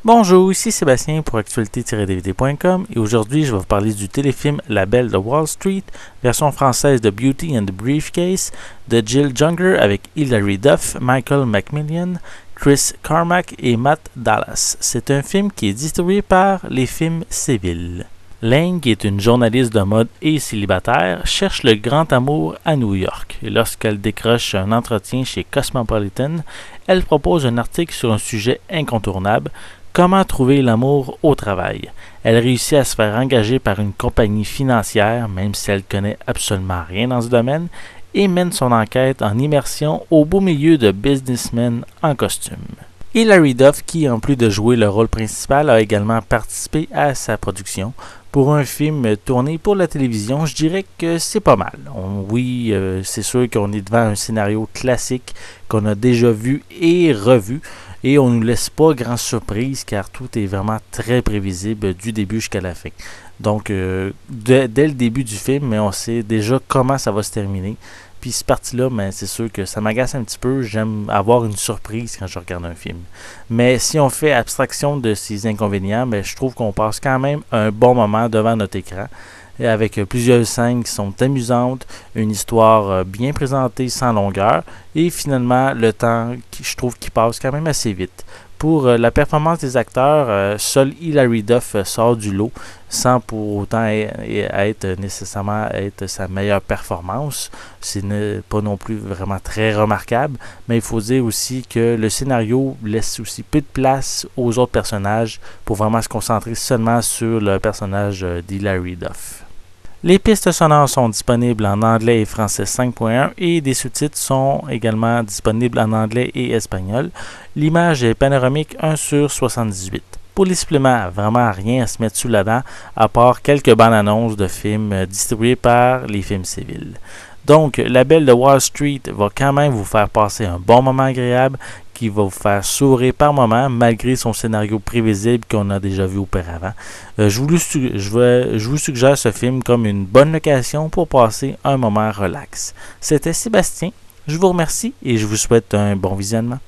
Bonjour, ici Sébastien pour actualité-dvd.com et aujourd'hui je vais vous parler du téléfilm La Belle de Wall Street, version française de Beauty and the Briefcase, de Jill Junger avec Hilary Duff, Michael McMillan, Chris Carmack et Matt Dallas. C'est un film qui est distribué par Les Films Civils. Lane, qui est une journaliste de mode et célibataire, cherche le grand amour à New York. Et lorsqu'elle décroche un entretien chez Cosmopolitan, elle propose un article sur un sujet incontournable: comment trouver l'amour au travail. Elle réussit à se faire engager par une compagnie financière, même si elle connaît absolument rien dans ce domaine, et mène son enquête en immersion au beau milieu de businessmen en costume. Hilary Duff, qui en plus de jouer le rôle principal, a également participé à sa production. Pour un film tourné pour la télévision, je dirais que c'est pas mal. Oui, c'est sûr qu'on est devant un scénario classique qu'on a déjà vu et revu, et on ne nous laisse pas grand surprise car tout est vraiment très prévisible du début jusqu'à la fin. Donc, dès le début du film, mais on sait déjà comment ça va se terminer. Puis cette partie-là, ben, c'est sûr que ça m'agace un petit peu. J'aime avoir une surprise quand je regarde un film. Mais si on fait abstraction de ces inconvénients, ben, je trouve qu'on passe quand même un bon moment devant notre écran, avec plusieurs scènes qui sont amusantes, une histoire bien présentée sans longueur, et finalement le temps je trouve qui passe quand même assez vite. Pour la performance des acteurs, seul Hilary Duff sort du lot, sans pour autant être nécessairement être sa meilleure performance. C'est pas non plus vraiment très remarquable, mais il faut dire aussi que le scénario laisse aussi peu de place aux autres personnages pour vraiment se concentrer seulement sur le personnage d'Hilary Duff. Les pistes sonores sont disponibles en anglais et français 5.1 et des sous-titres sont également disponibles en anglais et espagnol. L'image est panoramique 1/78. Pour les suppléments, vraiment rien à se mettre sous la dent, à part quelques bandes annonces de films distribués par Les Films Civils. Donc, La Belle de Wall Street va quand même vous faire passer un bon moment agréable, qui va vous faire sourire par moments, malgré son scénario prévisible qu'on a déjà vu auparavant. Je vous suggère ce film comme une bonne location pour passer un moment relax. C'était Sébastien, je vous remercie et je vous souhaite un bon visionnement.